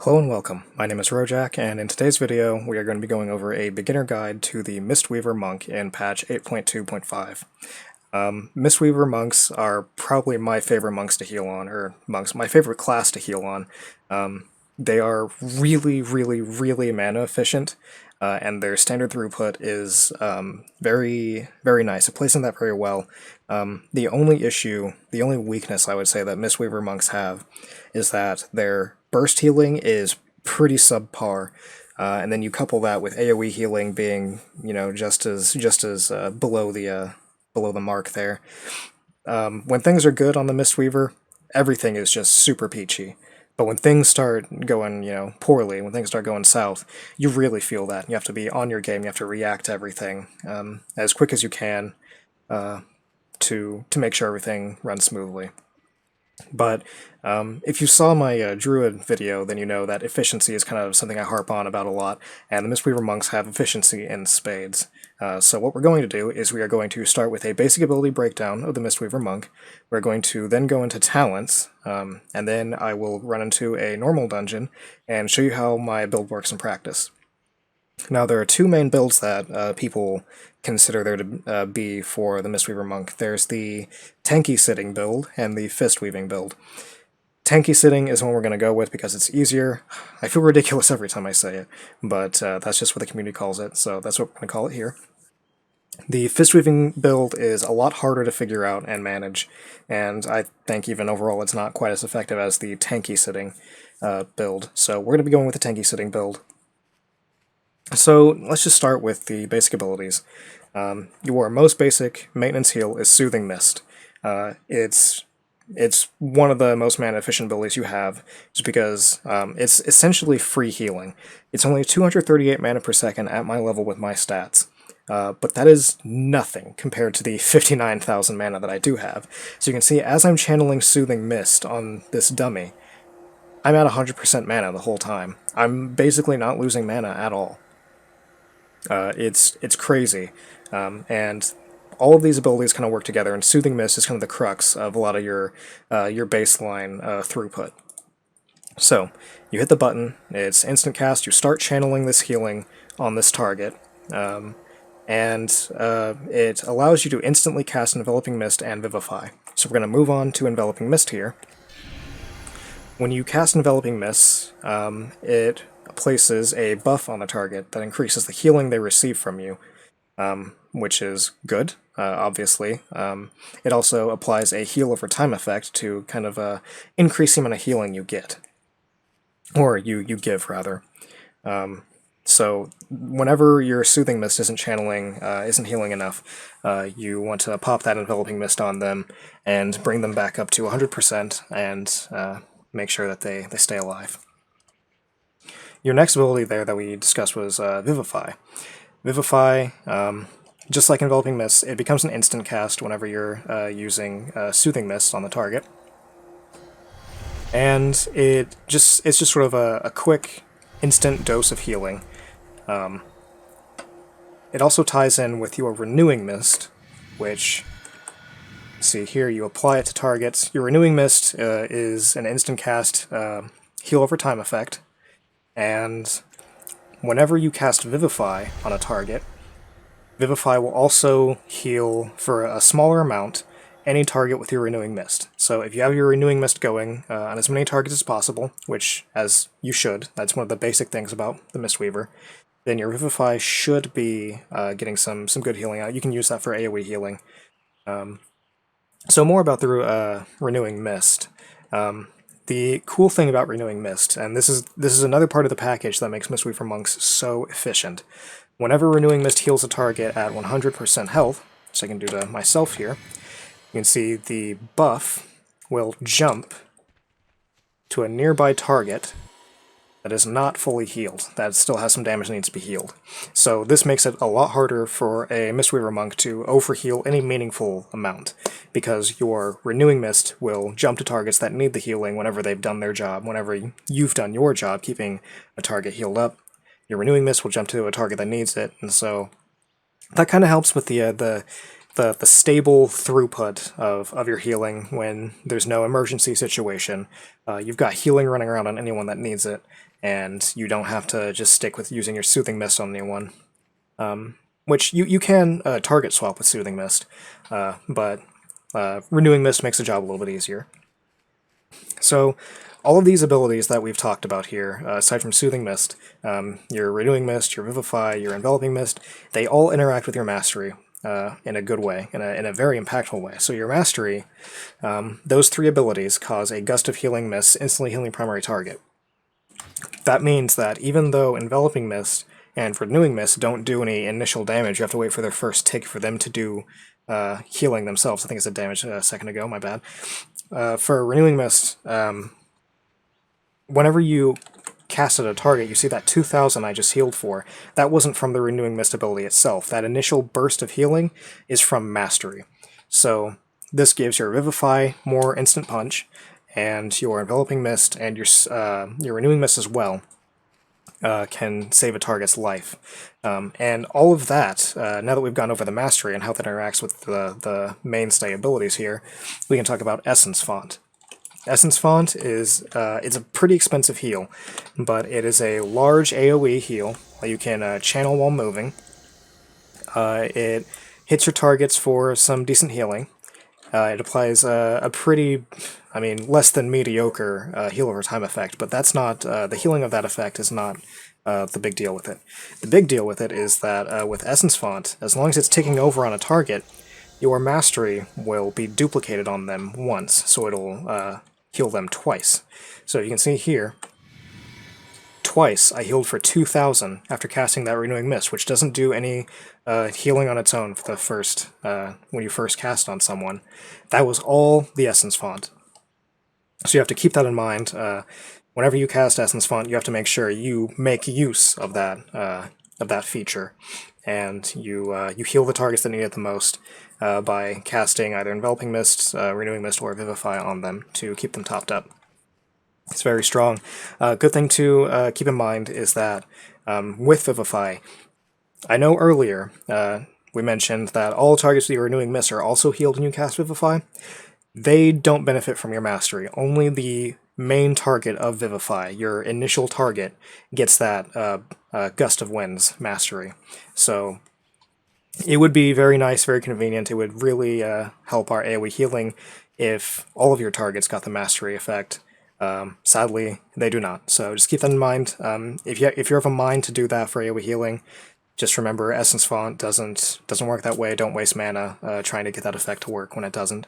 Hello and welcome, my name is Rojak, and in today's video we are going to be going over a beginner guide to the Mistweaver Monk in patch 8.2.5. Mistweaver monks are probably my favorite monks to heal on, or monks, my favorite class to heal on. They are really mana efficient, and their standard throughput is very nice. It plays in that very well. The only weakness I would say that Mistweaver monks have is that their burst healing is pretty subpar. And then you couple that with AoE healing being, just as below the mark there. When things are good on the Mistweaver, everything is just super peachy. But when things start going, poorly, when things start going south, you really feel that. You have to be on your game. You have to react to everything as quick as you can to make sure everything runs smoothly. But if you saw my Druid video, then you know that efficiency is kind of something I harp on about a lot, and the Mistweaver monks have efficiency in spades. So what we're going to do is we are going to start with a basic ability breakdown of the Mistweaver monk. We're going to then go into talents, and then I will run into a normal dungeon and show you how my build works in practice. Now, there are two main builds that people consider there to be for the Mistweaver monk. There's the tanky sitting build and the fist weaving build. Tanky sitting is one we're going to go with because it's easier. I feel ridiculous every time I say it, but that's just what the community calls it, so that's what we're going to call it here. The fist weaving build is a lot harder to figure out and manage, and I think even overall it's not quite as effective as the tanky sitting build. So we're going to be going with the tanky sitting build. So let's just start with the basic abilities. Your most basic maintenance heal is Soothing Mist. It's one of the most mana efficient abilities you have, just because it's essentially free healing. It's only 238 mana per second at my level with my stats. But that is nothing compared to the 59,000 mana that I do have. So you can see, as I'm channeling Soothing Mist on this dummy, I'm at 100% mana the whole time. I'm basically not losing mana at all. It's crazy, and all of these abilities kind of work together, and Soothing Mist is kind of the crux of a lot of your baseline throughput. So, you hit the button, it's instant cast, you start channeling this healing on this target, and it allows you to instantly cast Enveloping Mist and Vivify. So we're going to move on to Enveloping Mist here. When you cast Enveloping Mist, it places a buff on the target that increases the healing they receive from you, which is good, obviously. It also applies a heal over time effect to kind of increase the amount of healing you get. Or you give, rather. So whenever your Soothing Mist isn't healing enough, you want to pop that Enveloping Mist on them and bring them back up to 100% and make sure that they stay alive. Your next ability there that we discussed was Vivify. Vivify, just like Enveloping Mist, it becomes an instant cast whenever you're using Soothing Mist on the target. And it's just sort of a quick, instant dose of healing. It also ties in with your Renewing Mist, which, see here, you apply it to targets. Your Renewing Mist is an instant cast heal over time effect. And whenever you cast Vivify on a target, Vivify will also heal for a smaller amount any target with your Renewing Mist. So if you have your Renewing Mist going on as many targets as possible, which, as you should, that's one of the basic things about the Mistweaver, then your Vivify should be getting some good healing out. You can use that for AoE healing. So more about the Renewing Mist. The cool thing about Renewing Mist, and this is another part of the package that makes Mistweaver monks so efficient. Whenever Renewing Mist heals a target at 100% health, which I can do to myself here, you can see the buff will jump to a nearby target that is not fully healed, that still has some damage that needs to be healed. So this makes it a lot harder for a Mistweaver monk to overheal any meaningful amount, because your Renewing Mist will jump to targets that need the healing whenever they've done their job. Whenever you've done your job keeping a target healed up, your Renewing Mist will jump to a target that needs it, and so that kind of helps with the the stable throughput of your healing when there's no emergency situation. You've got healing running around on anyone that needs it, and you don't have to just stick with using your Soothing Mist on anyone. Which you can target swap with Soothing Mist, but Renewing Mist makes the job a little bit easier. So all of these abilities that we've talked about here, aside from Soothing Mist, your Renewing Mist, your Vivify, your Enveloping Mist, they all interact with your Mastery in a good way, in a very impactful way. So your Mastery, those three abilities cause a Gust of Healing Mist, instantly healing primary target. That means that even though Enveloping Mist and Renewing Mist don't do any initial damage, you have to wait for their first tick for them to do healing themselves. I think it's a damage a second ago, my bad. For Renewing Mist, whenever you cast at a target, you see that 2,000 I just healed for. That wasn't from the Renewing Mist ability itself. That initial burst of healing is from Mastery. So this gives your Vivify more instant punch, and your Enveloping Mist and your Renewing Mist as well can save a target's life. And all of that, now that we've gone over the Mastery and how that interacts with the mainstay abilities here, we can talk about Essence Font. Essence Font is it's a pretty expensive heal, but it is a large AoE heal that you can channel while moving. It hits your targets for some decent healing. It applies a pretty, less than mediocre heal over time effect, but that's not, the healing of that effect is not the big deal with it. The big deal with it is that with Essence Font, as long as it's ticking over on a target, your Mastery will be duplicated on them once, so it'll heal them twice. So you can see here, twice I healed for 2,000 after casting that Renewing Mist, which doesn't do any healing on its own for the first, when you first cast on someone. That was all the Essence Font. So you have to keep that in mind. Whenever you cast Essence Font, you have to make sure you make use of that feature, and you heal the targets that need it the most by casting either Enveloping Mist, Renewing Mist, or Vivify on them to keep them topped up. It's very strong. Good thing to keep in mind is that with Vivify, I know earlier we mentioned that all targets with your Renewing Mist are also healed when you cast Vivify. They don't benefit from your Mastery. Only the main target of Vivify, your initial target, gets that Gust of Wind's Mastery. So it would be very nice, very convenient. It would really help our AoE healing if all of your targets got the Mastery effect. Sadly, they do not. So just keep that in mind. If you're of a mind to do that for AoE healing, just remember Essence Font doesn't work that way. Don't waste mana trying to get that effect to work when it doesn't.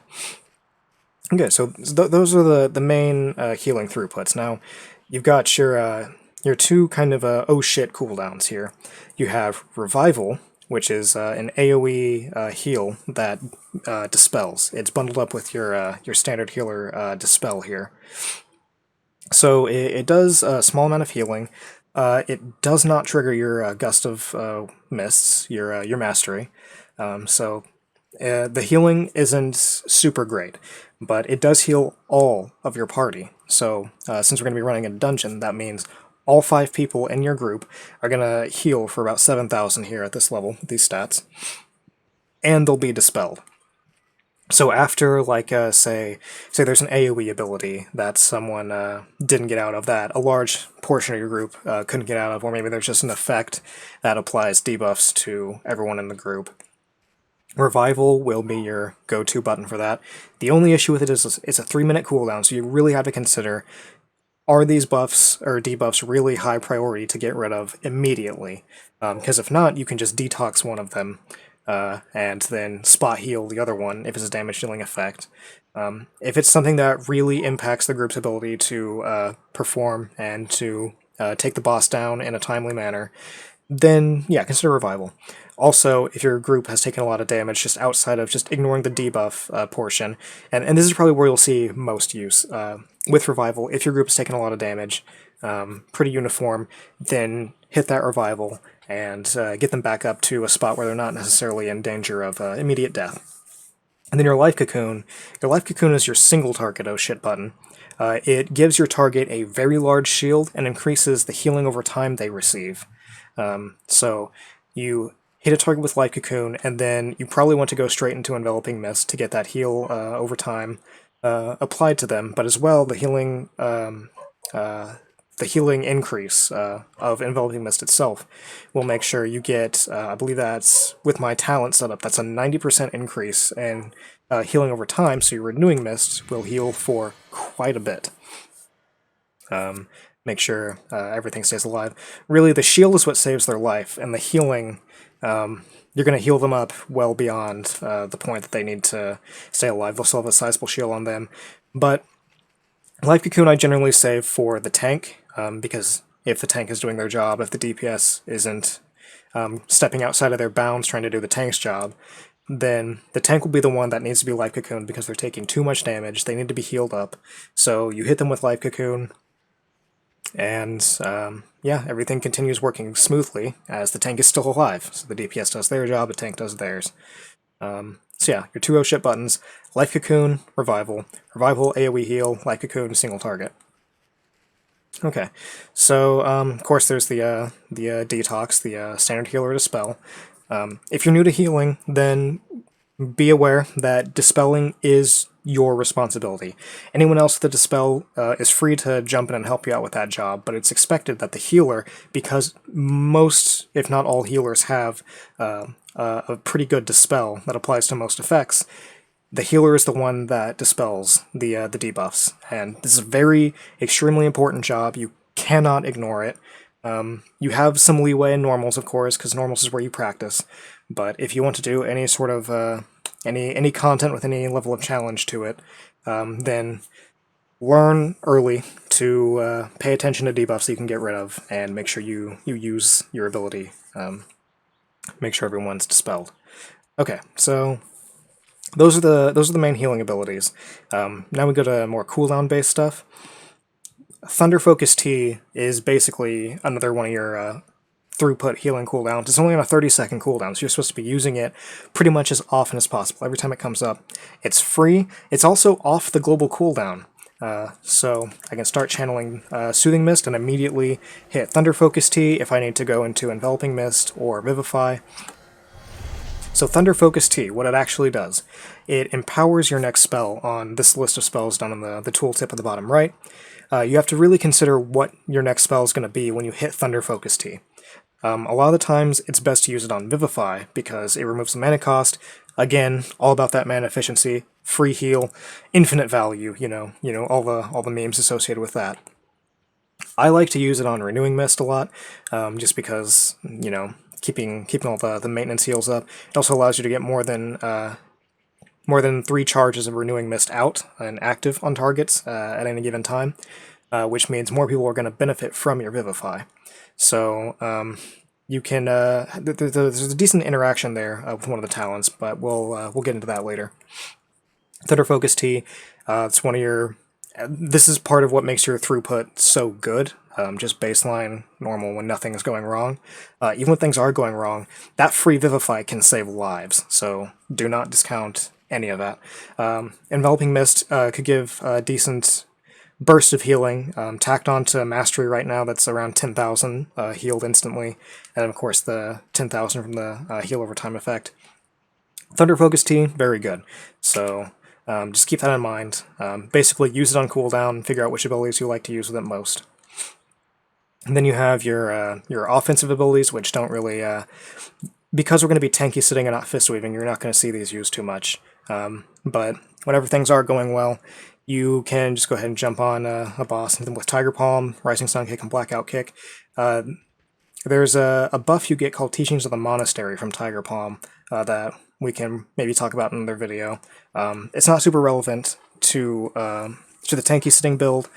Okay, so those are the main healing throughputs. Now, you've got your two kind of oh shit cooldowns here. You have Revival, which is an AoE heal that dispels. It's bundled up with your standard healer Dispel here. So it does a small amount of healing. It does not trigger your Gust of Mists, your Mastery. So the healing isn't super great, but it does heal all of your party. So since we're going to be running a dungeon, that means all 5 people in your group are going to heal for about 7,000 here at this level, with these stats, and they'll be dispelled. So after, like, say there's an AoE ability that someone didn't get out of, that a large portion of your group couldn't get out of, or maybe there's just an effect that applies debuffs to everyone in the group. Revival will be your go-to button for that. The only issue with it is it's a 3-minute cooldown, so you really have to consider, are these buffs or debuffs really high priority to get rid of immediately? Because if not, you can just detox one of them and then spot heal the other one if it's a damage dealing effect. If it's something that really impacts the group's ability to perform and to take the boss down in a timely manner, then yeah, consider Revival. Also, if your group has taken a lot of damage just outside of just ignoring the debuff portion, and this is probably where you'll see most use, with Revival, if your group has taken a lot of damage, pretty uniform, then hit that Revival and get them back up to a spot where they're not necessarily in danger of immediate death. And then your Life Cocoon is your single target oh shit button. It gives your target a very large shield and increases the healing over time they receive. So you hit a target with Life Cocoon, and then you probably want to go straight into Enveloping Mist to get that heal over time applied to them, but as well the healing increase of Enveloping Mist itself will make sure you get, I believe that's, with my talent setup, that's a 90% increase in healing over time, so your Renewing Mist will heal for quite a bit. Make sure everything stays alive. Really, the shield is what saves their life, and the healing, you're going to heal them up well beyond the point that they need to stay alive. They'll still have a sizable shield on them, but Life Cocoon I generally save for the tank, because if the tank is doing their job, if the DPS isn't stepping outside of their bounds trying to do the tank's job, then the tank will be the one that needs to be Life Cocoon because they're taking too much damage, they need to be healed up. So you hit them with Life Cocoon, and yeah, everything continues working smoothly as the tank is still alive. So the DPS does their job, the tank does theirs. So yeah, your 2 ship buttons: Life Cocoon, Revival, Revival, AoE heal, Life Cocoon, single target. Okay, so of course there's the Detox, the standard healer Dispel. If you're new to healing, then be aware that dispelling is your responsibility. Anyone else with a dispel is free to jump in and help you out with that job, but it's expected that the healer, because most, if not all healers have a pretty good dispel that applies to most effects, the healer is the one that dispels the debuffs, and this is a very, extremely important job. You cannot ignore it. You have some leeway in normals, of course, because normals is where you practice, but if you want to do any sort of any content with any level of challenge to it, then learn early to pay attention to debuffs that you can get rid of, and make sure you use your ability. Make sure everyone's dispelled. Okay, so those are the main healing abilities. Now we go to more cooldown based stuff. Thunder Focus T is basically another one of your throughput healing cooldowns. It's only on a 30-second cooldown, so you're supposed to be using it pretty much as often as possible. Every time it comes up, it's free. It's also off the global cooldown, so I can start channeling Soothing Mist and immediately hit Thunder Focus T if I need to go into Enveloping Mist or Vivify. So Thunder Focus T, what it actually does, it empowers your next spell on this list of spells down on the tooltip at the bottom right. You have to really consider what your next spell is going to be when you hit Thunder Focus T. A lot of the times it's best to use it on Vivify because it removes the mana cost. Again, all about that mana efficiency, free heal, infinite value, you know, all the memes associated with that. I like to use it on Renewing Mist a lot, just because, you know, keeping all the maintenance heals up. It also allows you to get more than 3 charges of Renewing Mist out and active on targets at any given time, which means more people are going to benefit from your Vivify. So you can there's a decent interaction there with one of the talents, but we'll get into that later. Thunder Focus T, it's one of your. This is part of what makes your throughput so good. Just baseline normal when nothing is going wrong. Even when things are going wrong, that free Vivify can save lives. So do not discount any of that. Enveloping Mist could give a decent burst of healing, tacked onto Mastery right now, that's around 10,000 healed instantly, and of course the 10,000 from the heal over time effect. Thunder Focus T, very good. So just keep that in mind. Basically use it on cooldown, figure out which abilities you like to use with it most. And then you have your offensive abilities, which don't really... because we're going to be tanky sitting and not fist weaving, you're not going to see these used too much. But whenever things are going well, you can just go ahead and jump on a boss with Tiger Palm, Rising Sun Kick, and Blackout Kick. There's a buff you get called Teachings of the Monastery from Tiger Palm that we can maybe talk about in another video. It's not super relevant to the tanky sitting build,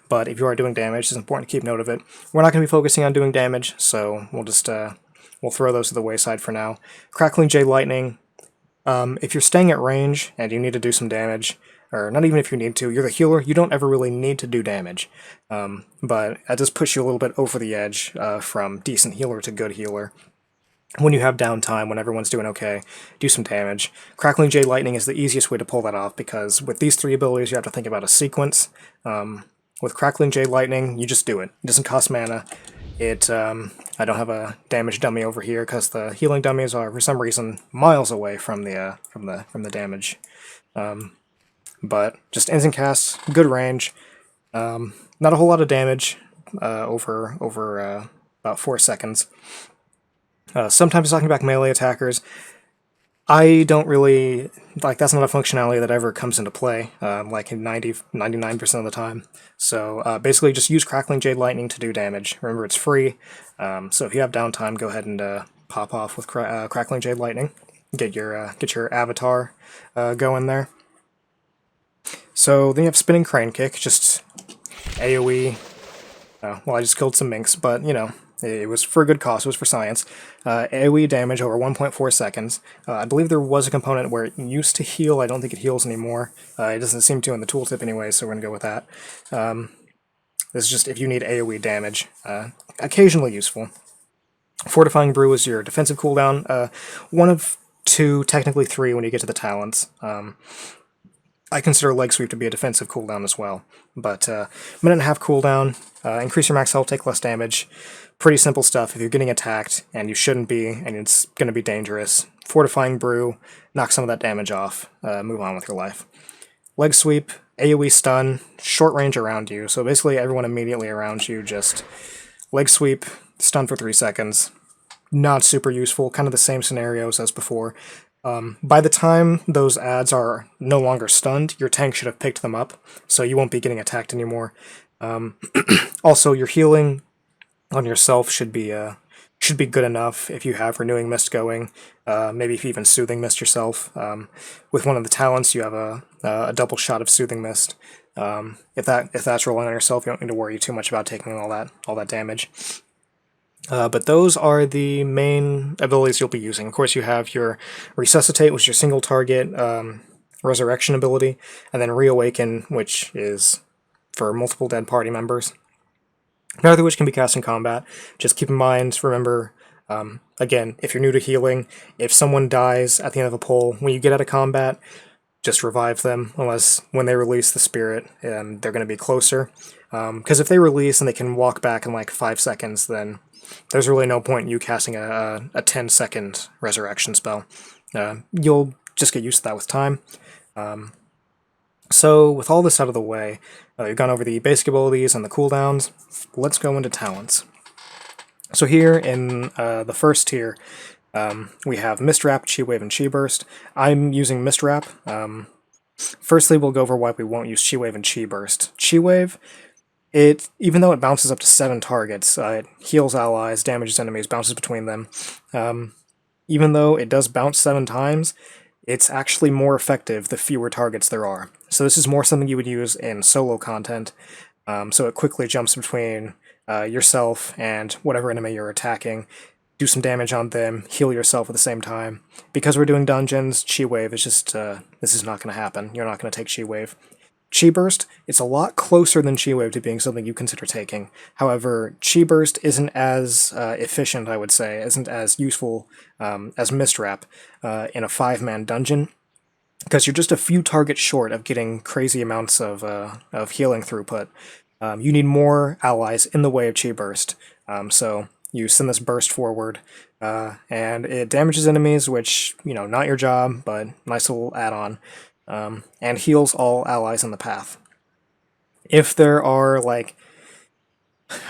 but if you are doing damage, it's important to keep note of it. We're not going to be focusing on doing damage, so we'll just we'll throw those to the wayside for now. Crackling Jade Lightning. If you're staying at range and you need to do some damage, or not even if you need to, you're the healer, you don't ever really need to do damage. But that does push you a little bit over the edge from decent healer to good healer. When you have downtime, when everyone's doing okay, do some damage. Crackling Jade Lightning is the easiest way to pull that off, because with these 3 abilities you have to think about a sequence. With Crackling Jade Lightning, you just do it. It doesn't cost mana. It I don't have a damage dummy over here because the healing dummies are for some reason miles away from the damage. But just instant cast, good range, not a whole lot of damage over about 4 seconds. Sometimes talking back melee attackers, I don't really like, that's not a functionality that ever comes into play, like in 99% of the time. So basically just use Crackling Jade Lightning to do damage. Remember, it's free, so if you have downtime, go ahead and pop off with Crackling Jade Lightning. Get your avatar going there. So then you have Spinning Crane Kick, just AoE. Well, I just killed some minks, but you know, it was for a good cause, it was for science. AoE damage over 1.4 seconds. I believe there was a component where it used to heal. I don't think it heals anymore. It doesn't seem to in the tooltip anyway, so we're going to go with that. This is just if you need AoE damage. Occasionally useful. Fortifying Brew is your defensive cooldown. One of two, technically three when you get to the talents. I consider Leg Sweep to be a defensive cooldown as well. But minute and a half cooldown, increase your max health, take less damage. Pretty simple stuff if you're getting attacked, and you shouldn't be, and it's going to be dangerous. Fortifying Brew, knock some of that damage off, move on with your life. Leg Sweep, AoE stun, short range around you, so basically everyone immediately around you, just Leg Sweep, stun for 3 seconds. Not super useful, kind of the same scenarios as before. By the time those ads are no longer stunned, your tank should have picked them up, so you won't be getting attacked anymore. Also, your healing on yourself should be good enough if you have Renewing Mist going. Maybe if you even Soothing Mist yourself. With one of the talents, you have a double shot of Soothing Mist. If that's rolling on yourself, you don't need to worry too much about taking all that damage. But those are the main abilities you'll be using. Of course, you have your Resuscitate, which is your single target resurrection ability, and then Reawaken, which is for multiple dead party members. Neither of which can be cast in combat. Just keep in mind, remember, again, if you're new to healing, if someone dies at the end of a pull, when you get out of combat, just revive them, unless when they release the spirit, they're going to be closer. Because if they release and they can walk back in like 5 seconds, then there's really no point in you casting a 10-second resurrection spell. You'll just get used to that with time. So with all this out of the way, we've gone over the basic abilities and the cooldowns. Let's go into talents. So here in the first tier, we have Mist Wrap, Chi Wave, and Chi Burst. I'm using Mist Wrap. Firstly, we'll go over why we won't use Chi Wave and Chi Burst. Chi Wave, even though it bounces up to 7 targets, it heals allies, damages enemies, bounces between them. Even though it does bounce 7 times, it's actually more effective the fewer targets there are. So this is more something you would use in solo content, so it quickly jumps between yourself and whatever enemy you're attacking, do some damage on them, heal yourself at the same time. Because we're doing dungeons, Chi Wave is just, this is not going to happen. You're not going to take Chi Wave. Chi Burst, it's a lot closer than Chi Wave to being something you consider taking. However, Chi Burst isn't as efficient, I would say, isn't as useful as Mist Wrap in a 5-man dungeon, because you're just a few targets short of getting crazy amounts of healing throughput. You need more allies in the way of Chi Burst, so you send this burst forward, and it damages enemies, which, you know, not your job, but nice little add-on. And heals all allies in the path. If there are, like,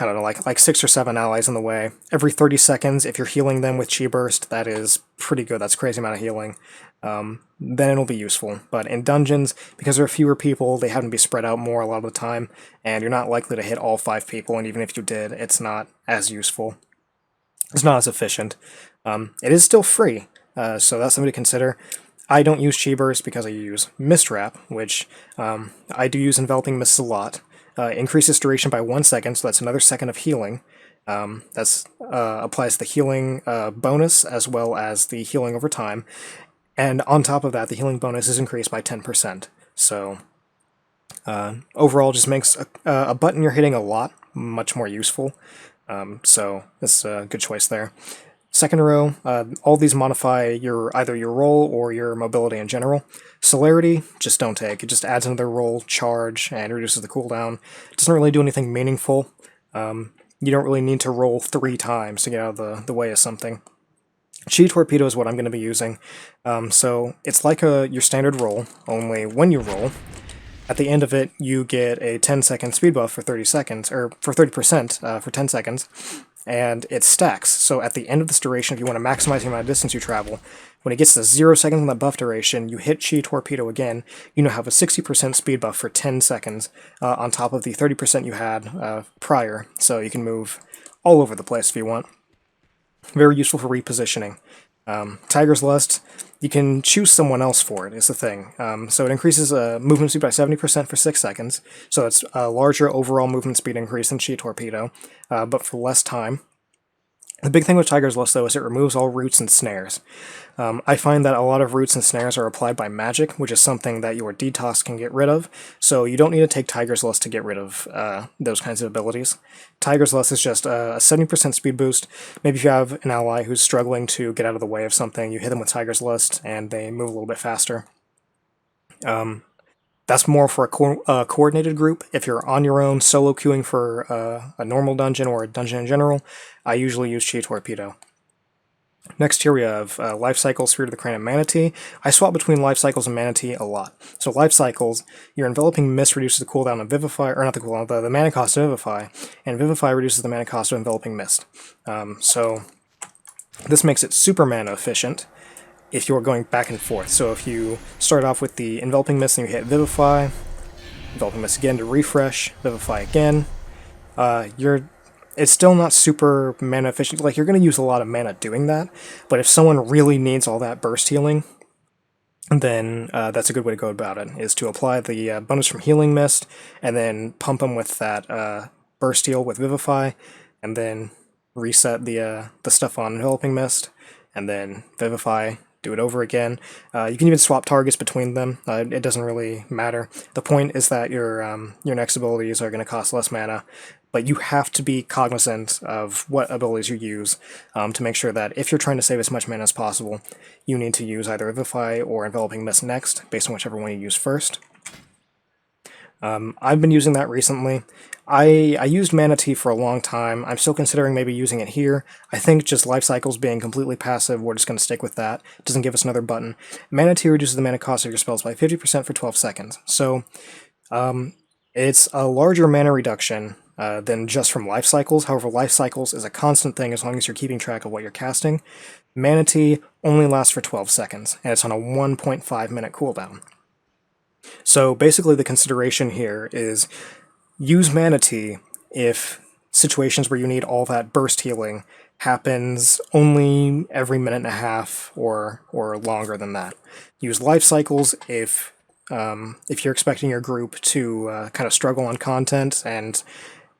I don't know, like 6 or 7 allies in the way, every 30 seconds, if you're healing them with Chi Burst, that is pretty good. That's a crazy amount of healing. Then it'll be useful. But in dungeons, because there are fewer people, they have to be spread out more a lot of the time, and you're not likely to hit all 5 people, and even if you did, it's not as useful. It's not as efficient. It is still free, so that's something to consider. I don't use Chi Burst because I use Mist Wrap, which I do use Enveloping Mists a lot. Increases duration by 1 second, so that's another second of healing. That's applies the healing bonus as well as the healing over time. And on top of that, the healing bonus is increased by 10%. So overall, just makes a button you're hitting a lot much more useful. So that's a good choice there. Second row, all these modify either your roll or your mobility in general. Celerity, just don't take. It just adds another roll charge and reduces the cooldown. It doesn't really do anything meaningful. you don't really need to roll 3 times to get out of the way of something. Chi Torpedo is what I'm going to be using. So it's like your standard roll, only when you roll, at the end of it, you get a 10-second speed buff for 30 seconds, or for 30% for 10 seconds, and it stacks. So at the end of this duration, if you want to maximize the amount of distance you travel, when it gets to 0 seconds on that buff duration, you hit Chi Torpedo again, you now have a 60% speed buff for 10 seconds, on top of the 30% you had prior, so you can move all over the place if you want. Very useful for repositioning. Tiger's Lust, you can choose someone else for it, is the thing. So it increases movement speed by 70% for 6 seconds, so it's a larger overall movement speed increase than Chi Torpedo, but for less time. The big thing with Tiger's Lust, though, is it removes all roots and snares. I find that a lot of roots and snares are applied by magic, which is something that your detox can get rid of, so you don't need to take Tiger's Lust to get rid of those kinds of abilities. Tiger's Lust is just a 70% speed boost. Maybe if you have an ally who's struggling to get out of the way of something, you hit them with Tiger's Lust, and they move a little bit faster. That's more for a coordinated group. If you're on your own, solo queuing for a normal dungeon or a dungeon in general, I usually use Chi Torpedo. Next here we have Life Cycle, Spirit of the Crane, and Manatee. I swap between Life Cycles and Manatee a lot. So Life Cycles, your Enveloping Mist reduces the cooldown of Vivify, or not the cooldown, the mana cost of Vivify, and Vivify reduces the mana cost of Enveloping Mist. So this makes it super mana efficient if you're going back and forth. So if you start off with the Enveloping Mist and you hit Vivify, Enveloping Mist again to refresh, Vivify again, it's still not super mana efficient. Like, you're going to use a lot of mana doing that, but if someone really needs all that burst healing, then that's a good way to go about it, is to apply the bonus from Healing Mist, and then pump them with that burst heal with Vivify, and then reset the stuff on Enveloping Mist, and then Vivify, do it over again. You can even swap targets between them. It doesn't really matter. The point is that your next abilities are going to cost less mana, but you have to be cognizant of what abilities you use to make sure that if you're trying to save as much mana as possible, you need to use either Vivify or Enveloping Mist next, based on whichever one you use first. I've been using that recently. I used Manatee for a long time. I'm still considering maybe using it here. I think just Life Cycles being completely passive, we're just going to stick with that. It doesn't give us another button. Manatee reduces the mana cost of your spells by 50% for 12 seconds. So it's a larger mana reduction than just from Life Cycles. However, Life Cycles is a constant thing as long as you're keeping track of what you're casting. Manatee only lasts for 12 seconds, and it's on a 1.5 minute cooldown. So basically the consideration here is use Manatee if situations where you need all that burst healing happens only every minute and a half or longer than that. Use Life Cycles if you're expecting your group to kind of struggle on content, and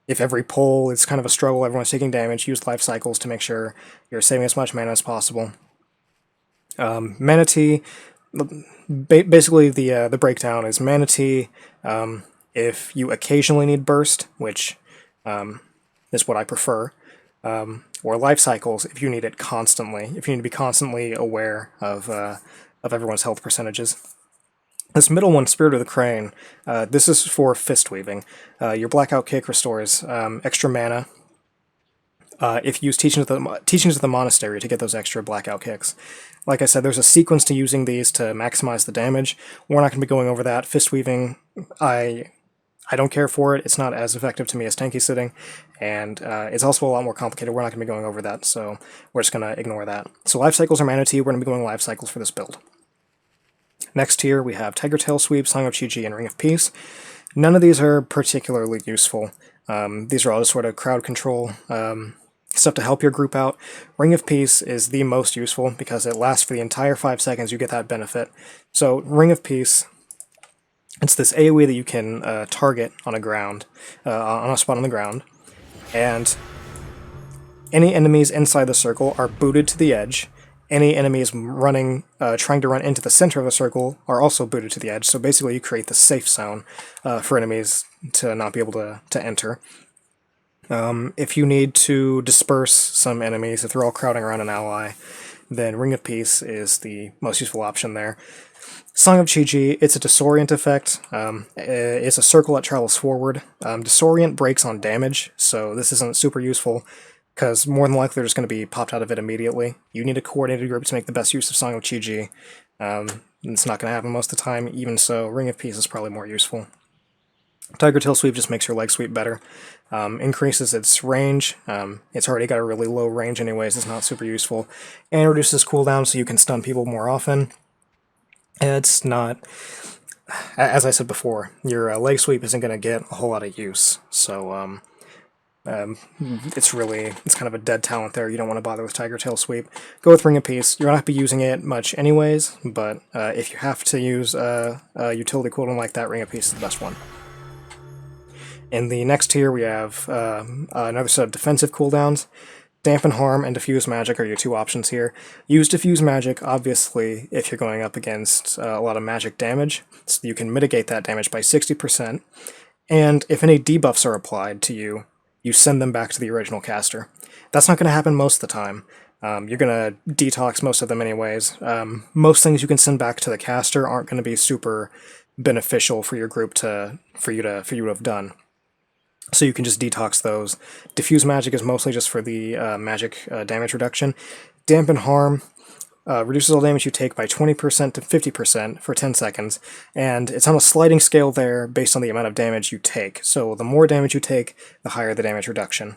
if every pull is kind of a struggle, everyone's taking damage, use Life Cycles to make sure you're saving as much mana as possible. Manatee, basically the breakdown is Manatee if you occasionally need burst, which is what I prefer, or Life Cycles if you need it constantly, if you need to be constantly aware of everyone's health percentages. This middle one, Spirit of the Crane, this is for fist weaving. Your Blackout Kick restores extra mana if you use Teachings of the Monastery to get those extra Blackout Kicks. Like I said, there's a sequence to using these to maximize the damage. We're not going to be going over that. Fist weaving, I don't care for it. It's not as effective to me as tanky sitting, and it's also a lot more complicated. We're not going to be going over that, so we're just going to ignore that. So Life Cycles are Manatee. We're going to be going Life Cycles for this build. Next here we have Tiger Tail Sweep, Song of Chi-Chi, and Ring of Peace. None of these are particularly useful. These are all just sort of crowd control stuff to help your group out. Ring of Peace is the most useful because it lasts for the entire 5 seconds. You get that benefit. So Ring of Peace, it's this AoE that you can target on a spot on the ground, and any enemies inside the circle are booted to the edge. Any enemies trying to run into the center of the circle are also booted to the edge. So basically you create the safe zone for enemies to not be able to enter. If you need to disperse some enemies, if they're all crowding around an ally, then Ring of Peace is the most useful option there. Song of Chi-Ji, it's a disorient effect. It's a circle that travels forward. Disorient breaks on damage, so this isn't super useful, because more than likely they're just going to be popped out of it immediately. You need a coordinated group to make the best use of Song of Chi-Ji. It's not going to happen most of the time, even so, Ring of Peace is probably more useful. Tiger Tail Sweep just makes your leg sweep better. Increases its range. It's already got a really low range anyways, it's not super useful. And reduces cooldown so you can stun people more often. It's not... As I said before, your leg sweep isn't going to get a whole lot of use, so it's kind of a dead talent there. You don't want to bother with Tiger Tail Sweep. Go with Ring of Peace. You're not going to be using it much anyways, but if you have to use a utility cooldown like that, Ring of Peace is the best one. In the next tier, we have another set of defensive cooldowns. Dampen Harm and Diffuse Magic are your two options here. Use Diffuse Magic, obviously, if you're going up against a lot of magic damage, so you can mitigate that damage by 60%, and if any debuffs are applied to you, you send them back to the original caster. That's not going to happen most of the time. You're going to detox most of them anyways. Most things you can send back to the caster aren't going to be super beneficial for your group for you to have done. So you can just detox those. Diffuse Magic is mostly just for the magic damage reduction. Dampen Harm reduces all damage you take by 20% to 50% for 10 seconds, and it's on a sliding scale there based on the amount of damage you take. So the more damage you take, the higher the damage reduction.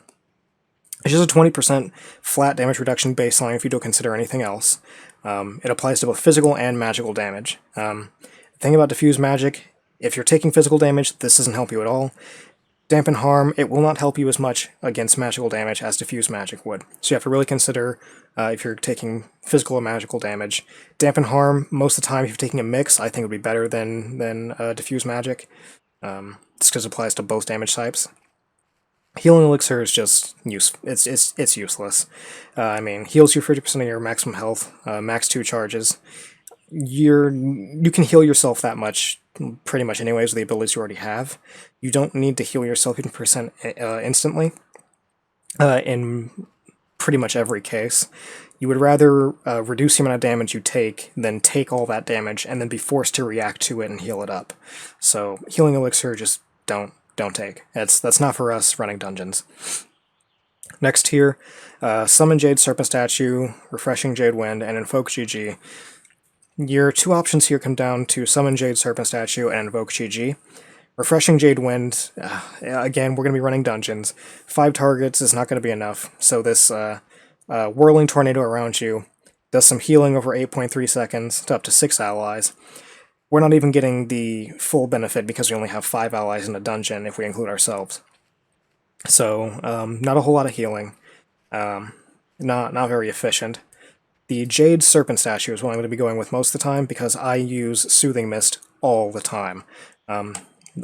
It's just a 20% flat damage reduction baseline if you don't consider anything else. It applies to both physical and magical damage. The thing about Diffuse Magic, if you're taking physical damage, this doesn't help you at all. Dampen Harm, it will not help you as much against magical damage as Diffuse Magic would. So you have to really consider if you're taking physical or magical damage. Dampen Harm, most of the time, if you're taking a mix, I think it would be better than Diffuse Magic, just because it applies to both damage types. Healing Elixir is just it's useless. I mean, heals you 50% of your maximum health, max 2 charges. You can heal yourself that much pretty much anyways with the abilities you already have. You don't need to heal yourself 50% instantly in pretty much every case. You would rather reduce the amount of damage you take than take all that damage and then be forced to react to it and heal it up. So Healing Elixir, just don't take. That's not for us running dungeons. Next tier, Summon Jade Serpent Statue, Refreshing Jade Wind, and Invoke Chi-Ji. Your two options here come down to Summon Jade Serpent Statue and Invoke Chi-Ji. Refreshing Jade Wind, again, we're going to be running dungeons. 5 targets is not going to be enough, so this Whirling Tornado around you does some healing over 8.3 seconds to up to 6 allies. We're not even getting the full benefit because we only have 5 allies in a dungeon if we include ourselves. So, not a whole lot of healing. Not very efficient. The Jade Serpent Statue is what I'm going to be going with most of the time because I use Soothing Mist all the time.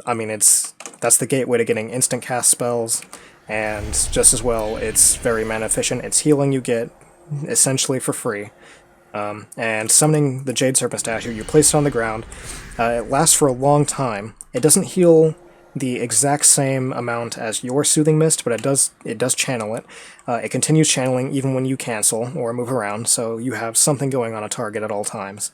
I mean, that's the gateway to getting instant cast spells, and just as well, it's very mana efficient. It's healing you get essentially for free. And summoning the Jade Serpent Statue, you place it on the ground. It lasts for a long time. It doesn't heal the exact same amount as your Soothing Mist, but it does channel it. It continues channeling even when you cancel or move around, so you have something going on a target at all times.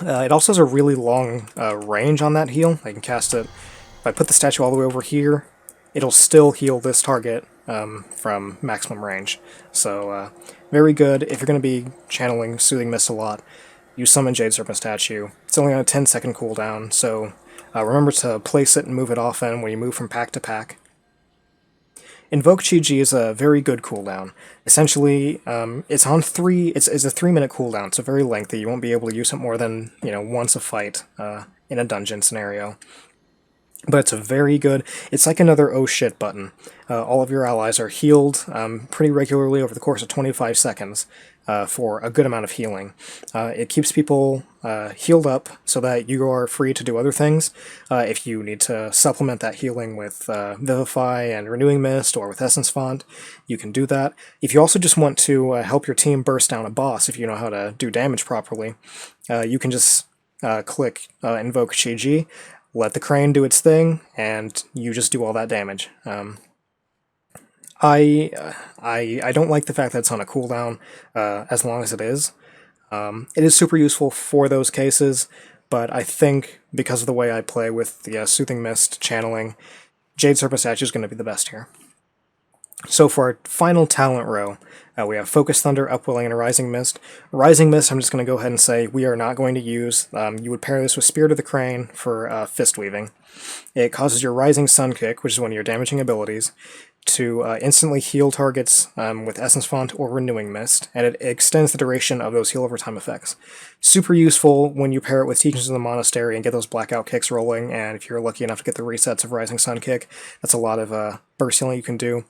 It also has a really long range on that heal. I can cast it. If I put the statue all the way over here, it'll still heal this target from maximum range. So, very good. If you're going to be channeling Soothing Mist a lot, you summon Jade Serpent Statue. It's only on a 10-second cooldown, so remember to place it and move it often when you move from pack to pack. Invoke Chi-Ji is a very good cooldown. Essentially, it's on 3. It's a 3-minute cooldown, so very lengthy. You won't be able to use it more than once a fight in a dungeon scenario. But it's a very good... It's like another oh shit button. All of your allies are healed pretty regularly over the course of 25 seconds for a good amount of healing. It keeps people healed up so that you are free to do other things. If you need to supplement that healing with Vivify and Renewing Mist or with Essence Font, you can do that. If you also just want to help your team burst down a boss, if you know how to do damage properly, you can just click Invoke Chi-Ji, let the crane do its thing, and you just do all that damage. I don't like the fact that it's on a cooldown as long as it is. It is super useful for those cases, but I think because of the way I play with the Soothing Mist channeling, Jade Serpent Statue is going to be the best here. So for our final talent row, we have Focus Thunder, Upwelling, and Rising Mist. Rising Mist, I'm just going to go ahead and say we are not going to use. You would pair this with Spirit of the Crane for Fist Weaving. It causes your Rising Sun Kick, which is one of your damaging abilities, to instantly heal targets with Essence Font or Renewing Mist, and it extends the duration of those heal over time effects. Super useful when you pair it with Teachings of the Monastery and get those blackout kicks rolling, and if you're lucky enough to get the resets of Rising Sun Kick, that's a lot of burst healing you can do.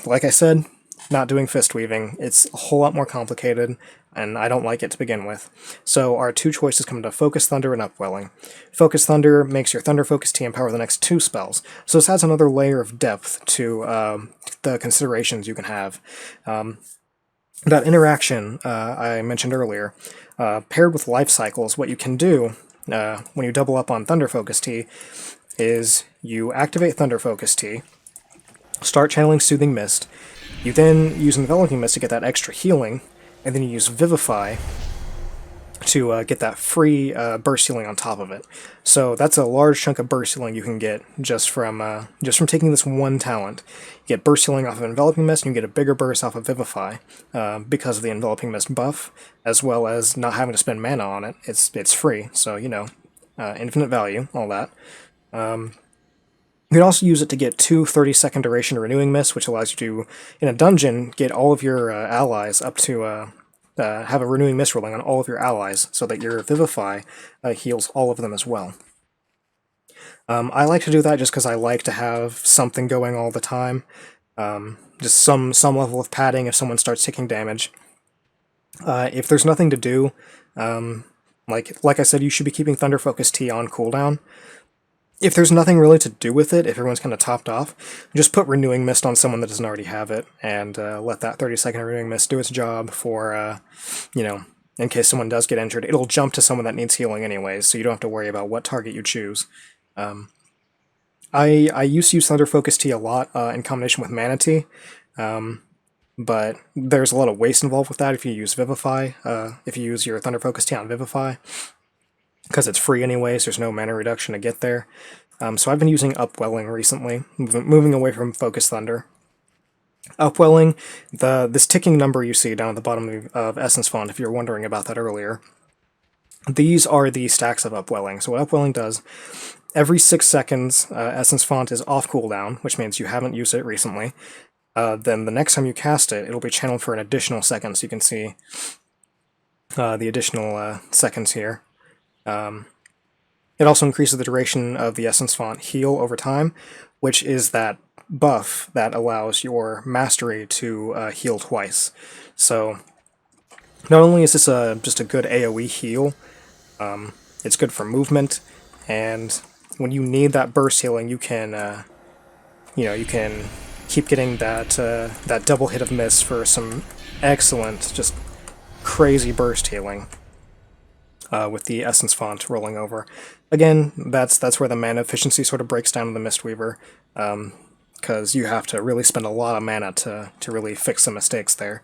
Like I said, not doing fist weaving. It's a whole lot more complicated, and I don't like it to begin with. So our two choices come to Focus Thunder and Upwelling. Focus Thunder makes your Thunder Focus T empower the next 2 spells, so this adds another layer of depth to the considerations you can have. That interaction I mentioned earlier, paired with life cycles, what you can do when you double up on Thunder Focus T is you activate Thunder Focus T, start channeling Soothing Mist, you then use Enveloping Mist to get that extra healing, and then you use Vivify to get that free burst healing on top of it. So that's a large chunk of burst healing you can get just from taking this one talent. You get burst healing off of Enveloping Mist, and you get a bigger burst off of Vivify because of the Enveloping Mist buff, as well as not having to spend mana on it. It's free, so you know, infinite value, all that. You can also use it to get 2 30-second duration Renewing Mists, which allows you to, in a dungeon, get all of your allies up to have a Renewing Mist rolling on all of your allies, so that your Vivify heals all of them as well. I like to do that just because I like to have something going all the time. Just some level of padding if someone starts taking damage. If there's nothing to do, like I said, you should be keeping Thunder Focus T on cooldown. If there's nothing really to do with it, if everyone's kind of topped off, just put Renewing Mist on someone that doesn't already have it, and let that 30-second Renewing Mist do its job for, you know, in case someone does get injured. It'll jump to someone that needs healing anyways, so you don't have to worry about what target you choose. I used to use Thunder Focus T a lot in combination with Mana Tea, but there's a lot of waste involved with that if you use Vivify, if you use your Thunder Focus T on Vivify, because it's free anyways, there's no mana reduction to get there. So I've been using Upwelling recently, moving away from Focus Thunder. Upwelling, this ticking number you see down at the bottom of Essence Font, if you were wondering about that earlier, these are the stacks of Upwelling. So what Upwelling does, every 6 seconds Essence Font is off cooldown, which means you haven't used it recently. Then the next time you cast it, it'll be channeled for an additional second, so you can see the additional seconds here. It also increases the duration of the Essence Font heal over time, which is that buff that allows your Mastery to heal twice. So not only is this just a good AoE heal, it's good for movement, and when you need that burst healing, you can you can keep getting that double hit of Mist for some excellent, just crazy burst healing. With the Essence Font rolling over. Again, that's where the mana efficiency sort of breaks down in the Mistweaver, because you have to really spend a lot of mana to really fix some mistakes there.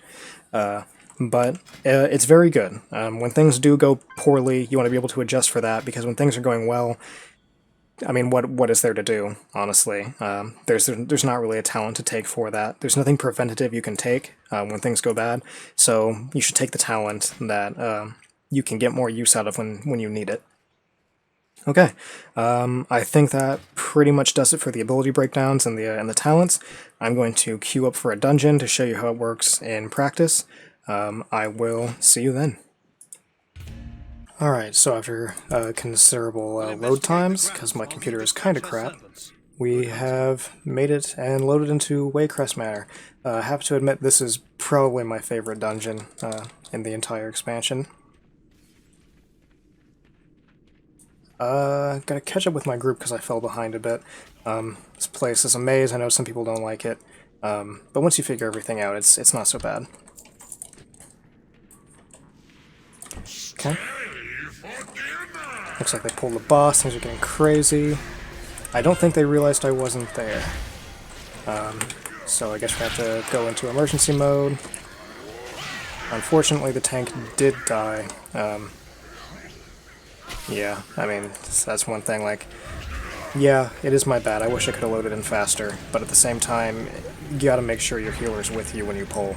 But it's very good. When things do go poorly, you want to be able to adjust for that, because when things are going well, I mean, what is there to do, honestly? There's not really a talent to take for that. There's nothing preventative you can take when things go bad, so you should take the talent that you can get more use out of when you need it. Okay, I think that pretty much does it for the ability breakdowns and the talents. I'm going to queue up for a dungeon to show you how it works in practice. I will see you then. Alright, so after considerable load times, because my computer is kind of crap, we have made it and loaded into Waycrest Manor. I have to admit, this is probably my favorite dungeon in the entire expansion. Gotta catch up with my group because I fell behind a bit. This place is a maze. I know some people don't like it, but once you figure everything out, it's not so bad. Okay. Looks like they pulled the boss. Things are getting crazy. I don't think they realized I wasn't there. So I guess we have to go into emergency mode. Unfortunately, the tank did die. Yeah, I mean, that's one thing, like, yeah, it is my bad. I wish I could have loaded in faster, but at the same time, you gotta make sure your healer's with you when you pull.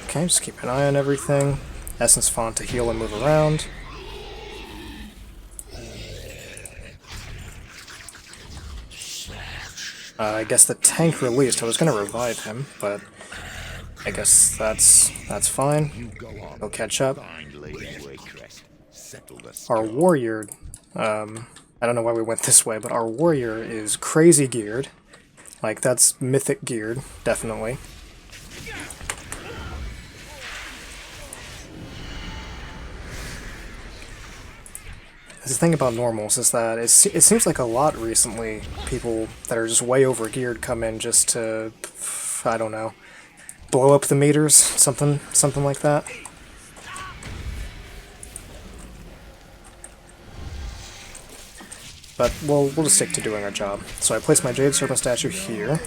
Okay, just keep an eye on everything. Essence Font to heal and move around. I guess the tank released. I was gonna revive him, but I guess that's fine. He'll catch up. Our warrior, I don't know why we went this way, but our warrior is crazy geared. Like, that's mythic geared, definitely. The thing about normals is that it seems like a lot recently people that are just way over geared come in just to, I don't know, blow up the meters, something like that. But we'll just stick to doing our job. So I place my Jade Serpent statue here.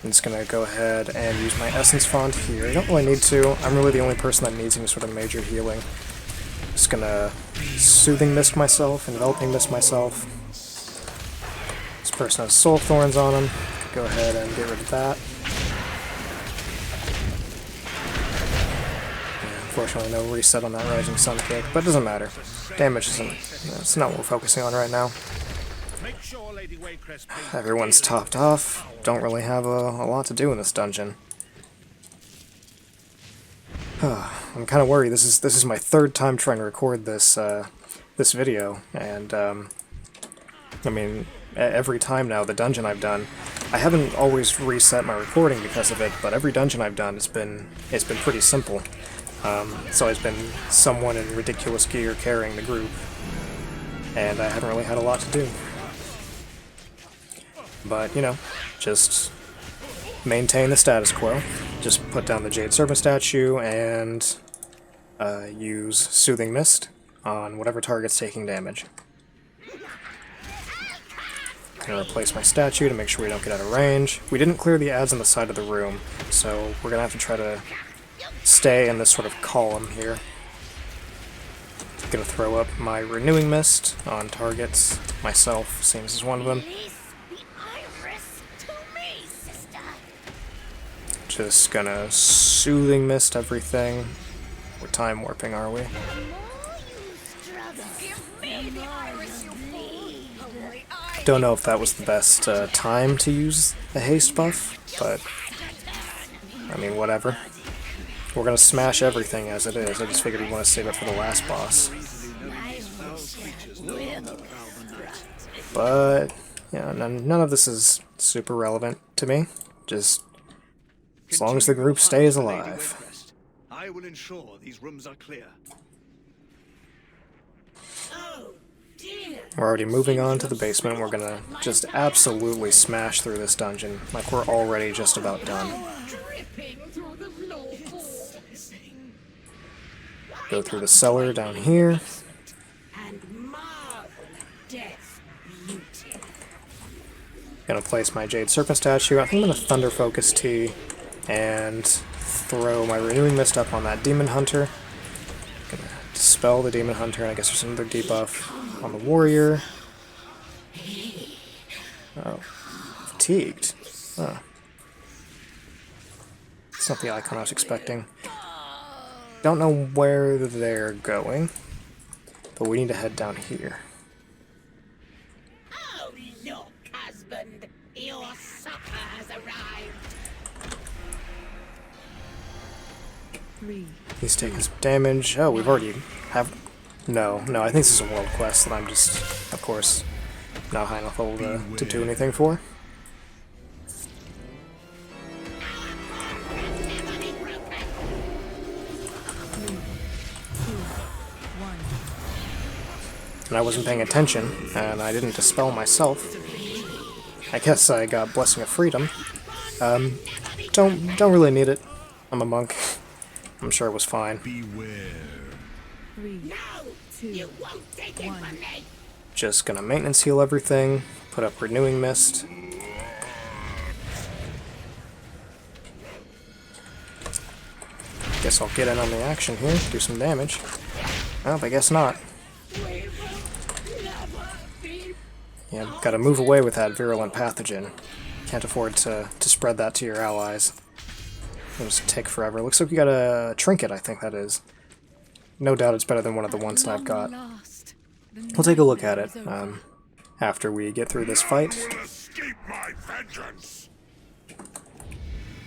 I'm just gonna go ahead and use my Essence Font here. I don't really need to. I'm really the only person that needs any sort of major healing. Just gonna Soothing Mist myself, Enveloping Mist myself. This person has Soul Thorns on him. Go ahead and get rid of that. Unfortunately, no reset on that Rising Sun kick, but it doesn't matter. Damage isn't... It's not what we're focusing on right now. Everyone's topped off. Don't really have a lot to do in this dungeon. I'm kind of worried. This is my third time trying to record this this video, and I mean, every time now the dungeon I've done, I haven't always reset my recording because of it, but every dungeon I've done it's been pretty simple. So it's been someone in ridiculous gear carrying the group, and I haven't really had a lot to do. But, you know, just maintain the status quo. Just put down the Jade Serpent statue and use Soothing Mist on whatever target's taking damage. I'm gonna replace my statue to make sure we don't get out of range. We didn't clear the ads on the side of the room, so we're gonna have to try to stay in this sort of column here. I'm gonna throw up my Renewing Mist on targets. Myself seems as one of them. Just gonna Soothing Mist everything. We're time warping, are we? Don't know if that was the best time to use the haste buff, but I mean, whatever. We're gonna smash everything as it is. I just figured we want to save it for the last boss. But yeah, none of this is super relevant to me. Just as long as the group stays alive. I will ensure these rooms are clear. We're already moving on to the basement. We're gonna just absolutely smash through this dungeon. Like, we're already just about done. Go through the cellar down here. Gonna place my Jade Serpent statue. I think I'm gonna Thunder Focus Tea and throw my Renewing Mist up on that Demon Hunter. Gonna dispel the Demon Hunter, and I guess there's another debuff on the Warrior. Oh. Fatigued. Oh. It's not the icon I was expecting. Don't know where they're going, but we need to head down here. Oh, look, husband, your supper has arrived. He's taking some damage. Oh, we've already have... No, I think this is a world quest that I'm just, of course, not high enough level to do anything for. And I wasn't paying attention, and I didn't dispel myself. I guess I got Blessing of Freedom. Don't really need it. I'm a monk. I'm sure it was fine. No, you won't take it from me. Just gonna maintenance heal everything, Put up Renewing Mist. Guess I'll get in on the action here, do some damage. Well, I guess not. Yeah, gotta move away with that virulent pathogen. Can't afford to spread that to your allies. It'll just take forever. Looks like we got a trinket, I think that is. No doubt it's better than one of the ones that I've got. We'll take a look at it after we get through this fight. Escape my vengeance.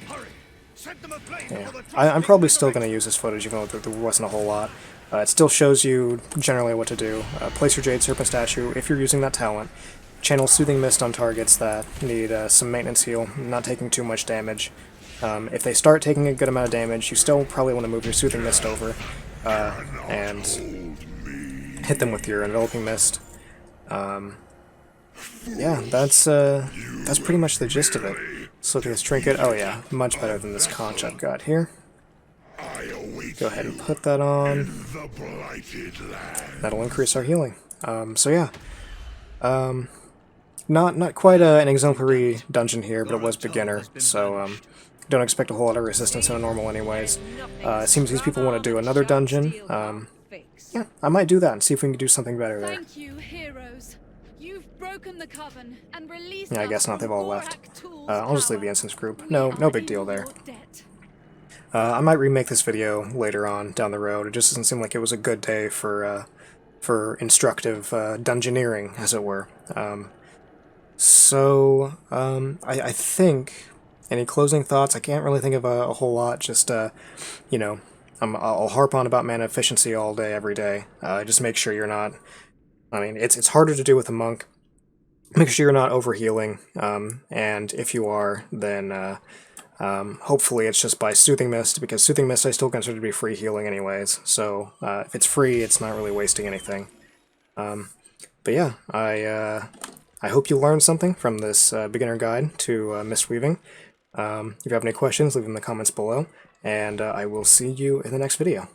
Hurry. Set them ablaze Yeah. before the I'm probably still going to use this footage, even though there wasn't a whole lot. It still shows you generally what to do. Place your Jade Serpent statue if you're using that talent. Channel Soothing Mist on targets that need some maintenance heal, not taking too much damage. If they start taking a good amount of damage, you still probably want to move your Soothing Mist over and hit them with your Enveloping Mist. Yeah, that's pretty much the gist of it. Let's look at this trinket. Oh yeah, much better than this conch I've got here. Go ahead and put that on. That'll increase our healing. So yeah. Not quite an exemplary dungeon here, but it was beginner, so don't expect a whole lot of resistance in a normal anyways. It seems these people want to do another dungeon. Yeah, I might do that and see if we can do something better there. Thank you, heroes. You've broken the coven and released Yeah, I guess not, they've all left. I'll just leave the instance group. No big deal there. I might remake this video later on down the road. It just doesn't seem like it was a good day for instructive dungeoneering, as it were. I think, any closing thoughts? I can't really think of a whole lot, just, you know, I'll harp on about mana efficiency all day, every day. Just make sure you're not, I mean, it's harder to do with a monk. Make sure you're not overhealing, and if you are, then hopefully it's just by Soothing Mist, because Soothing Mist I still consider to be free healing anyways, so if it's free, it's not really wasting anything. But yeah, I hope you learned something from this beginner guide to Mistweaving. If you have any questions, leave them in the comments below, and I will see you in the next video.